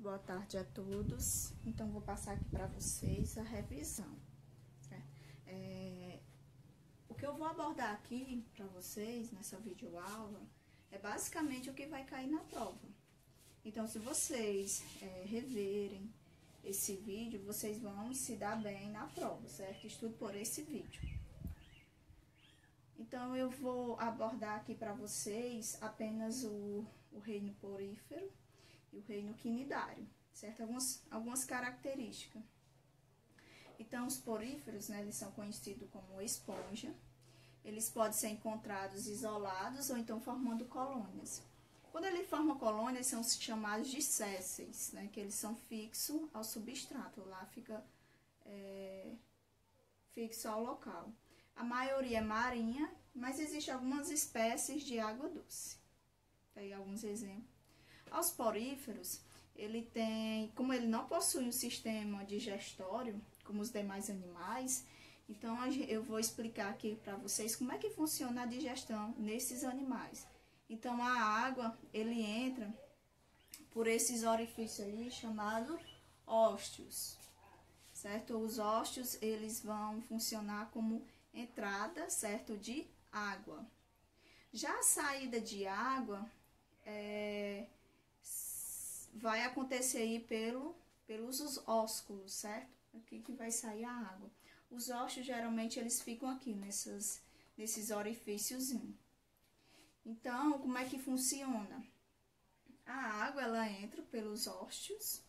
boa tarde a todos. Então, vou passar aqui para vocês a revisão. O que eu vou abordar aqui para vocês nessa videoaula é basicamente o que vai cair na prova. Então, se vocês reverem esse vídeo, vocês vão se dar bem na prova, certo? Estudo por esse vídeo. Então, eu vou abordar aqui para vocês apenas o reino porífero e o reino quinidário, certo? Algumas características. Então, os poríferos, né, eles são conhecidos como esponja. Eles podem ser encontrados isolados ou então formando colônias. Quando ele forma colônias, são chamados de sésseis, né, que eles são fixos ao substrato, lá fica fixo ao local. A maioria é marinha, mas existem algumas espécies de água doce. Tá aí alguns exemplos. Aos poríferos, como ele não possui um sistema digestório, como os demais animais, então eu vou explicar aqui para vocês como é que funciona a digestão nesses animais. Então, a água, ele entra por esses orifícios aí, chamados ósteos, certo? Os ósteos, eles vão funcionar como entrada, certo, de água. Já a saída de água vai acontecer aí pelos ósculos, certo? Aqui que vai sair a água. Os ósteos, geralmente, eles ficam aqui, nesses orifícios. Então, como é que funciona? A água, ela entra pelos ósteos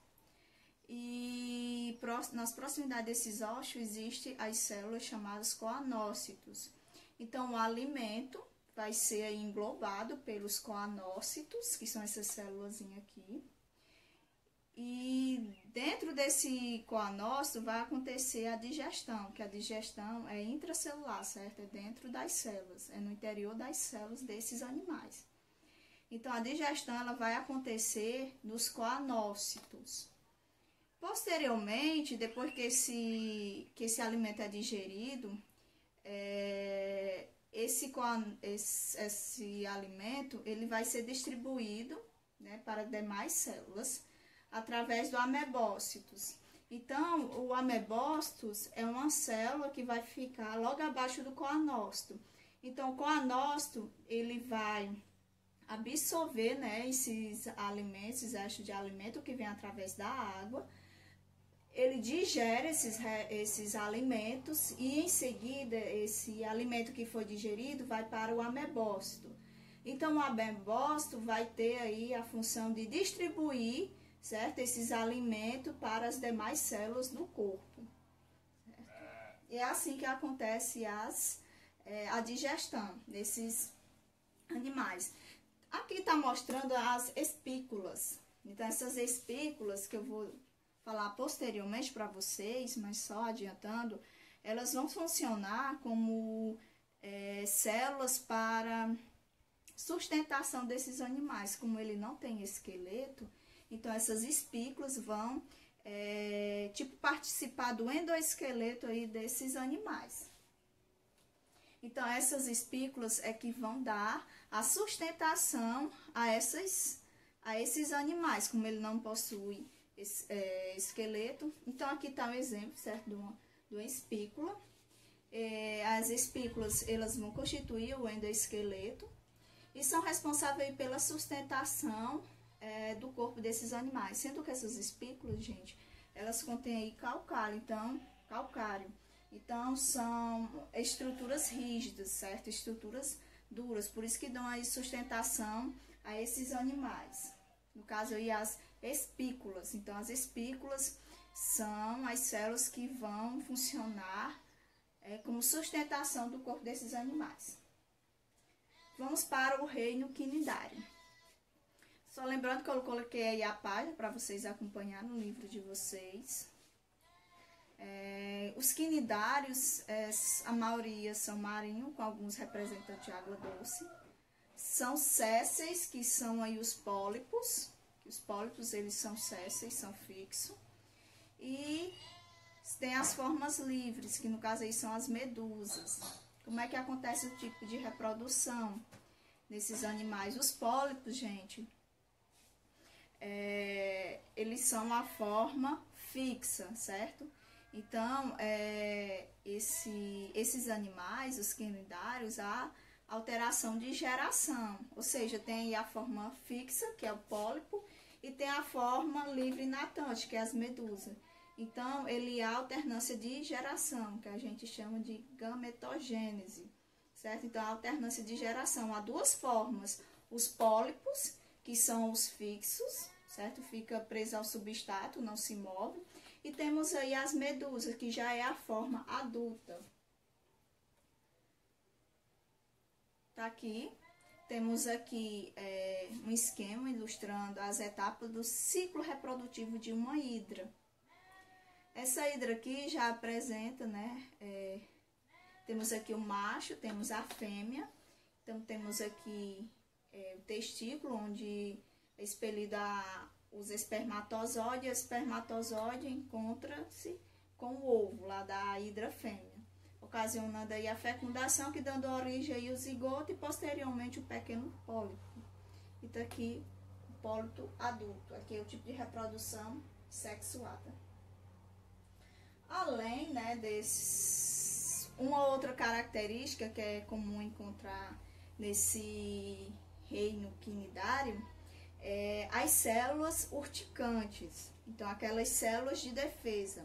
e nas proximidades desses ósteos existem as células chamadas coanócitos. Então, o alimento vai ser aí englobado pelos coanócitos, que são essas células aqui. E dentro desse coanócito vai acontecer a digestão, que a digestão é intracelular, certo? É dentro das células, é no interior das células desses animais. Então, a digestão ela vai acontecer nos coanócitos. Posteriormente, depois que esse alimento é digerido, esse alimento ele vai ser distribuído, né, para demais células, através do amebócitos. Então, o amebócitos é uma célula que vai ficar logo abaixo do coanócito. Então, o coanócito, ele vai absorver, né, esses alimentos, esses restos de alimento que vem através da água. Ele digere esses alimentos e, em seguida, esse alimento que foi digerido vai para o amebócito. Então, o amebócito vai ter aí a função de distribuir, certo? Esses alimentos para as demais células do corpo. Certo? E é assim que acontece a digestão desses animais. Aqui está mostrando as espículas. Então, essas espículas que eu vou falar posteriormente para vocês, mas só adiantando, elas vão funcionar como células para sustentação desses animais. Como ele não tem esqueleto, então essas espículas vão participar do endoesqueleto aí desses animais. Então, essas espículas é que vão dar a sustentação a esses animais, como ele não possui esqueleto. Então, aqui está um exemplo, certo, de uma espícula. As espículas, elas vão constituir o endoesqueleto e são responsáveis pela sustentação do corpo desses animais. Sendo que essas espículas, gente, elas contêm aí calcário. Então, são estruturas rígidas, certo? Estruturas duras, por isso que dão aí sustentação a esses animais. No caso aí, as espículas. Então, as espículas são as células que vão funcionar como sustentação do corpo desses animais. Vamos para o reino quinidário. Só lembrando que eu coloquei aí a página para vocês acompanharem no livro de vocês. Os quinidários, a maioria são marinhos, com alguns representantes de água doce. São sésseis, que são aí os pólipos. Os pólipos, eles são sésseis, são fixos. E tem as formas livres, que no caso aí são as medusas. Como é que acontece o tipo de reprodução nesses animais? Os pólipos, gente, eles são a forma fixa, certo? Então, esses animais, os quinidários, há alteração de geração, ou seja, tem a forma fixa, que é o pólipo, e tem a forma livre natante, que é as medusas. Então, ele há alternância de geração, que a gente chama de gametogênese, certo? Então, a alternância de geração há duas formas: os pólipos, que são os fixos, certo? Fica preso ao substrato, não se move. E temos aí as medusas, que já é a forma adulta. Tá aqui. Temos aqui um esquema ilustrando as etapas do ciclo reprodutivo de uma hidra. Essa hidra aqui já apresenta, né? Temos aqui o macho, temos a fêmea. Então, temos aqui o testículo, onde é expelido os espermatozoides. E o espermatozoide encontra-se com o ovo lá da hidra fêmea, ocasionando aí a fecundação, que dando origem aí ao zigoto e posteriormente o pequeno pólipo. E tá aqui o pólipo adulto. Aqui é o tipo de reprodução sexuada. Além, né, desses, uma outra característica que é comum encontrar nesse reino quinidário é as células urticantes. Então, aquelas células de defesa.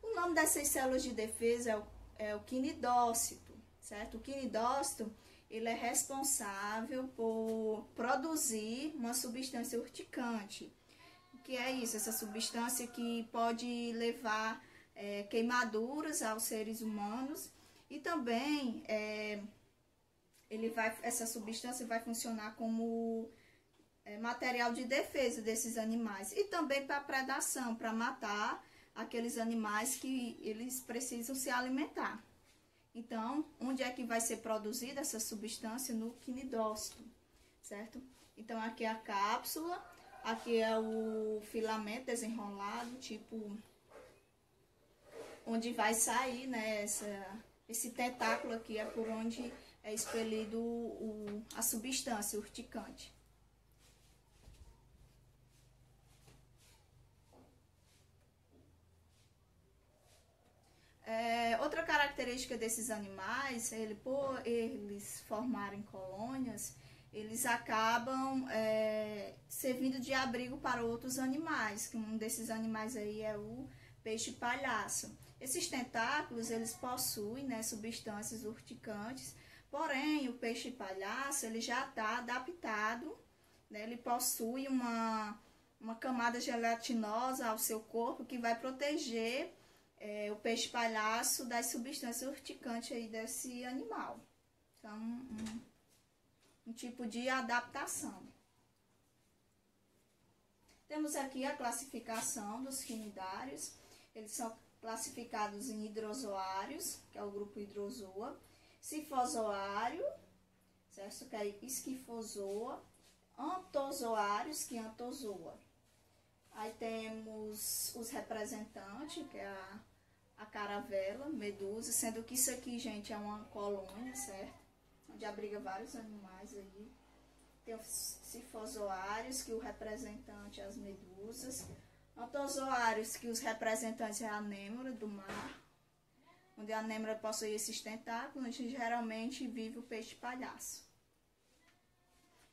O nome dessas células de defesa é o quinidócito, certo? O quinidócito, ele é responsável por produzir uma substância urticante. O que é isso? Essa substância que pode levar queimaduras aos seres humanos, e também essa substância vai funcionar como material de defesa desses animais, e também para predação, para matar aqueles animais que eles precisam se alimentar. Então, onde é que vai ser produzida essa substância? No quinidócito, certo? Então, aqui é a cápsula, aqui é o filamento desenrolado, tipo, onde vai sair, né, esse tentáculo aqui é por onde é expelido a substância urticante. Outra característica desses animais, por eles formarem colônias, eles acabam servindo de abrigo para outros animais, que um desses animais aí é o peixe-palhaço. Esses tentáculos, eles possuem, né, substâncias urticantes, porém, o peixe-palhaço, ele já está adaptado, né, ele possui uma camada gelatinosa ao seu corpo que vai proteger o peixe-palhaço das substâncias urticantes aí desse animal. Então, um tipo de adaptação. Temos aqui a classificação dos quinidários. Eles são classificados em hidrozoários, que é o grupo hidrozoa, cifozoário, certo? Que é esquifozoa, antozoários, que é antozoa. Aí temos os representantes, que é a caravela, medusa, sendo que isso aqui, gente, é uma colônia, certo? Onde abriga vários animais aí. Tem os cifozoários, que o representante é as medusas. Antozoários, que os representantes é a anêmora do mar, onde a anêmora possui esses tentáculos, onde geralmente vive o peixe-palhaço.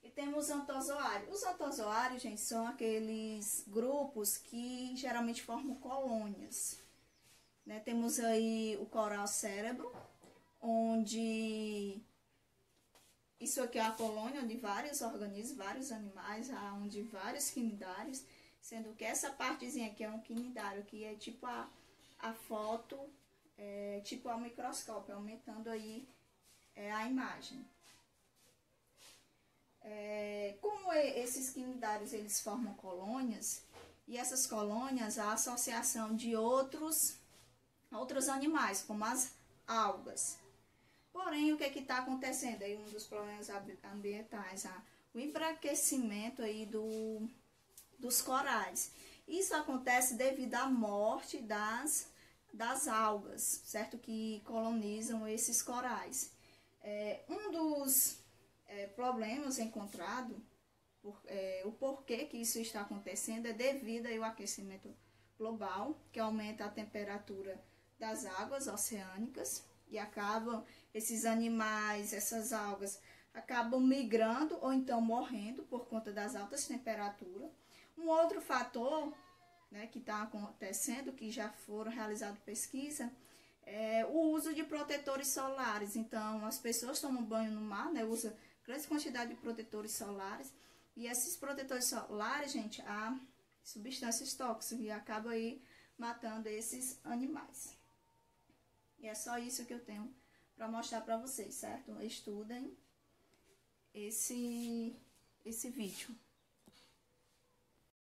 E temos os antozoários. Os antozoários, gente, são aqueles grupos que geralmente formam colônias. Né? Temos aí o coral cérebro, onde isso aqui é a colônia onde vários organismos, vários animais, onde vários quinidários, sendo que essa partezinha aqui é um quinidário, que é tipo a foto, tipo ao microscópio, aumentando aí a imagem. Como esses quinidários, eles formam colônias, e essas colônias, a associação de outros animais, como as algas. Porém, o que está acontecendo? Aí um dos problemas ambientais, o embranquecimento aí dos corais. Isso acontece devido à morte das algas, certo? Que colonizam esses corais. Um dos problemas encontrados o porquê que isso está acontecendo é devido ao aquecimento global, que aumenta a temperatura das águas oceânicas e acabam esses animais, essas algas, acabam migrando ou então morrendo por conta das altas temperaturas. Um outro fator, né, que está acontecendo, que já foram realizadas pesquisa, é o uso de protetores solares. Então, as pessoas tomam banho no mar, né, usam grande quantidade de protetores solares, e esses protetores solares, gente, há substâncias tóxicas e acaba aí matando esses animais. E é só isso que eu tenho para mostrar para vocês, certo? Estudem esse vídeo.